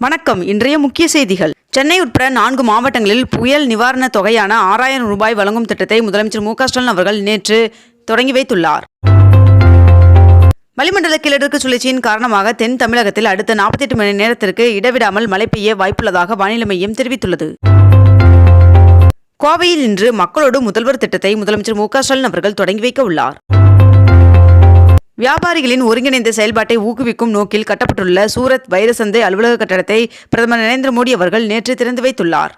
வணக்கம். இன்றைய முக்கிய செய்திகள். சென்னை உட்பட 4 மாவட்டங்களில் புயல் நிவாரண தொகையான 6000 ரூபாய் வழங்கும் திட்டத்தை முதலமைச்சர் மு க ஸ்டாலின் அவர்கள் நேற்று தொடங்கி வைத்துள்ளார். வளிமண்டல கீழடுக்கு சுழற்சியின் காரணமாக தென் தமிழகத்தில் அடுத்த 48 மணி நேரத்திற்கு இடைவிடாமல் மழை பெய்ய வாய்ப்புள்ளதாக வானிலை மையம் தெரிவித்துள்ளது. கோவையில் இன்று மக்களோடு முதல்வர் திட்டத்தை முதலமைச்சர் மு க ஸ்டாலின் அவர்கள் தொடங்கி வைக்க உள்ளார். வியாபாரிகளின் ஒருங்கிணைந்த செயல்பாட்டை ஊக்குவிக்கும் நோக்கில் கட்டப்பட்டுள்ள சூரத் வைரசந்தை அலுவலக கட்டடத்தை பிரதமர் நரேந்திர மோடி அவர்கள் நேற்று திறந்து வைத்துள்ளார்.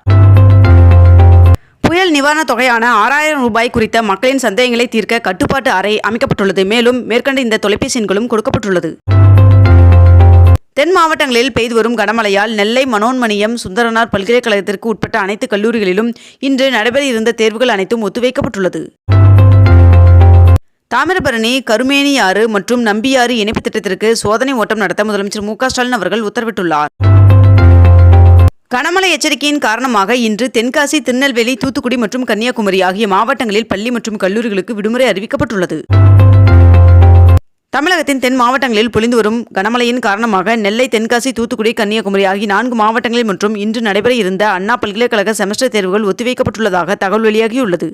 புயல் நிவாரண தொகையான 6000 ரூபாய் குறித்த மக்களின் சந்தேகங்களை தீர்க்க கட்டுப்பாட்டு அறை அமைக்கப்பட்டுள்ளது. மேலும் மேற்கண்ட இந்த தொலைபேசி எண்களும் கொடுக்கப்பட்டுள்ளது. தென் மாவட்டங்களில் பெய்து வரும் கனமழையால் நெல்லை மனோன்மணியம் சுந்தரனார் பல்கலைக்கழகத்திற்கு உட்பட்ட அனைத்து கல்லூரிகளிலும் இன்று நடைபெற இருந்த தேர்வுகள் அனைத்தும் ஒத்திவைக்கப்பட்டுள்ளது. தாமிரபரணி கருமேனியாறு மற்றும் நம்பியாறு இணைப்பு திட்டத்திற்கு சோதனை ஓட்டம் நடத்த முதலமைச்சர் மு க ஸ்டாலின் அவர்கள் உத்தரவிட்டுள்ளார். கனமழை எச்சரிக்கையின் காரணமாக இன்று தென்காசி, திருநெல்வேலி, தூத்துக்குடி மற்றும் கன்னியாகுமரி ஆகிய மாவட்டங்களில் பள்ளி மற்றும் கல்லூரிகளுக்கு விடுமுறை அறிவிக்கப்பட்டுள்ளது. தமிழகத்தின் தென் மாவட்டங்களில் பொழிந்து வரும் கனமழையின் காரணமாக நெல்லை, தென்காசி, தூத்துக்குடி, கன்னியாகுமரி ஆகிய 4 மாவட்டங்களில் மற்றும் இன்று நடைபெற இருந்த அண்ணா பல்கலைக்கழக செமஸ்டர் தேர்வுகள் ஒத்திவைக்கப்பட்டுள்ளதாக தகவல் வெளியாகியுள்ளது.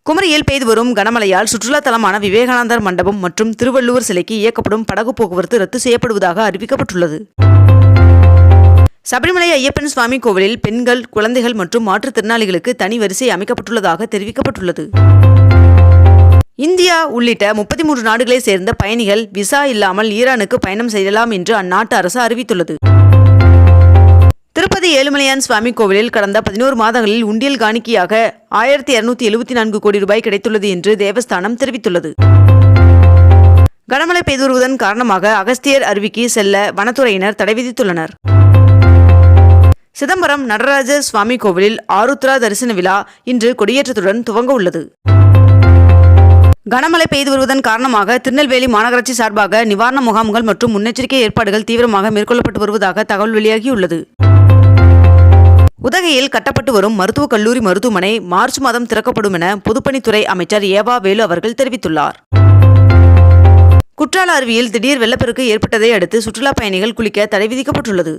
குமரியில் பெய்து வரும் கனமழையால் சுற்றுலா தலமான விவேகானந்தர் மண்டபம் மற்றும் திருவள்ளுவர் சிலைக்கு இயக்கப்படும் படகு போக்குவரத்து ரத்து செய்யப்படுவதாக அறிவிக்கப்பட்டுள்ளது. சபரிமலை ஐயப்பன் சுவாமி கோவிலில் பெண்கள், குழந்தைகள் மற்றும் மாற்றுத்திறனாளிகளுக்கு தனி வரிசை அமைக்கப்பட்டுள்ளதாக தெரிவிக்கப்பட்டுள்ளது. இந்தியா உள்ளிட்ட 33 நாடுகளை சேர்ந்த பயணிகள் விசா இல்லாமல் ஈரானுக்கு பயணம் செய்யலாம் என்று அந்நாட்டு அரசு அறிவித்துள்ளது. திருப்பதி ஏழுமலையான் சுவாமி கோவிலில் கடந்த 11 மாதங்களில் உண்டியல் காணிக்கையாக 1274 கோடி ரூபாய் கிடைத்துள்ளது என்று தேவஸ்தானம் தெரிவித்துள்ளது. கனமழை பெய்து வருவதன் காரணமாக அகஸ்தியர் அருவிக்கு செல்ல வனத்துறையினர் தடை விதித்துள்ளனர். சிதம்பரம் நடராஜர் சுவாமி கோவிலில் ஆருத்ரா தரிசன விழா இன்று கொடியேற்றத்துடன் துவங்க உள்ளது. கனமழை பெய்து வருவதன் காரணமாக திருநெல்வேலி மாநகராட்சி சார்பாக நிவாரண முகாம்கள் மற்றும் முன்னெச்சரிக்கை ஏற்பாடுகள் தீவிரமாக மேற்கொள்ளப்பட்டு வருவதாக தகவல் வெளியாகியுள்ளது. உதகையில் கட்டப்பட்டு வரும் மருத்துவக் கல்லூரி மருத்துவமனை மார்ச் மாதம் திறக்கப்படும் என பொதுப்பணித்துறை அமைச்சர் ஏவா வேலு அவர்கள் தெரிவித்துள்ளார். குற்றால அருவியில் திடீர் வெள்ளப்பெருக்கு ஏற்பட்டதை அடுத்து சுற்றுலா பயணிகள் குளிக்க தடை விதிக்கப்பட்டுள்ளது.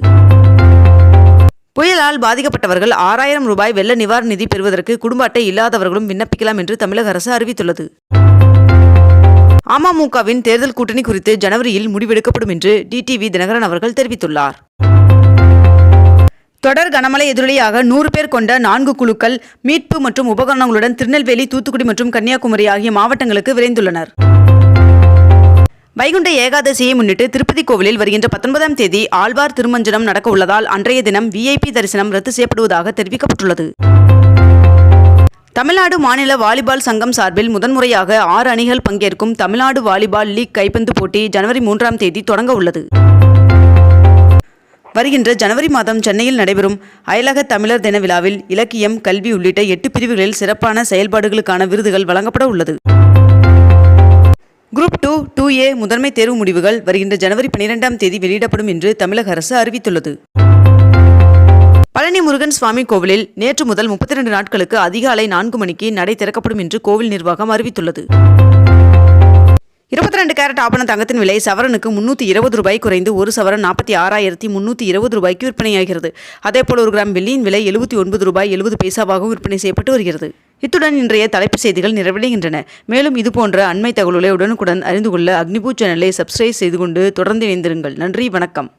புயலால் பாதிக்கப்பட்டவர்கள் 6000 ரூபாய் வெள்ள நிவாரண நிதி பெறுவதற்கு குடும்ப அட்டை இல்லாதவர்களும் விண்ணப்பிக்கலாம் என்று தமிழக அரசு அறிவித்துள்ளது. அமமுகவின் தேர்தல் கூட்டணி குறித்து ஜனவரியில் முடிவெடுக்கப்படும் என்று டிடிவி தினகரன் அவர்கள் தெரிவித்துள்ளார். தொடர் கனமழை எதிரொலியாக 100 பேர் கொண்ட 4 குழுக்கள் மீட்பு மற்றும் உபகரணங்களுடன் திருநெல்வேலி, தூத்துக்குடி மற்றும் கன்னியாகுமரி ஆகிய மாவட்டங்களுக்கு விரைந்துள்ளனர். வைகுண்ட ஏகாதசியை முன்னிட்டு திருப்பதி கோவிலில் வருகின்ற 19ஆம் தேதி ஆழ்வார் திருமஞ்சனம் நடக்க உள்ளதால் அன்றைய தினம் VIP தரிசனம் ரத்து செய்யப்படுவதாக தெரிவிக்கப்பட்டுள்ளது. தமிழ்நாடு மாநில வாலிபால் சங்கம் சார்பில் முதன்முறையாக 6 அணிகள் பங்கேற்கும் தமிழ்நாடு வாலிபால் லீக் கைப்பந்து போட்டி ஜனவரி 3ஆம் தேதி தொடங்க உள்ளது. வருகின்ற ஜனவரி மாதம் சென்னையில் நடைபெறும் அயலக தமிழர் தின விழாவில் இலக்கியம், கல்வி உள்ளிட்ட 8 பிரிவுகளில் சிறப்பான செயல்பாடுகளுக்கான விருதுகள் வழங்கப்பட உள்ளது. குரூப் 2, 2A முதன்மை தேர்வு முடிவுகள் வருகின்ற ஜனவரி 12ஆம் தேதி வெளியிடப்படும் என்று தமிழக அரசு அறிவித்துள்ளது. பழனி முருகன் சுவாமி கோவிலில் நேற்று முதல் 32 நாட்களுக்கு அதிகாலை 4 மணிக்கு நடை திறக்கப்படும் என்று கோவில் நிர்வாகம் அறிவித்துள்ளது. 22 கேரட் ஆபண தங்கத்தின் விலை சவரனுக்கு 320 ரூபாய் குறைந்து 1 சவரன் 46,320 ரூபாய்க்கு விற்பனையாகிறது. அதேபோல் 1 கிராம் வெள்ளியின் விலை 79 ரூபாய் 70 பைசாவாகவும் விற்பனை செய்யப்பட்டு வருகிறது. இத்துடன் இன்றைய தலைப்புச் செய்திகள் நிறைவடைகின்றன. மேலும் இதுபோன்ற அண்மை தகவல்களை உடனுக்குடன் அறிந்து கொள்ள அக்னிபூ சேனலை சப்ஸ்கிரைப் செய்து கொண்டு தொடர்ந்து இணைந்திருங்கள். நன்றி, வணக்கம்.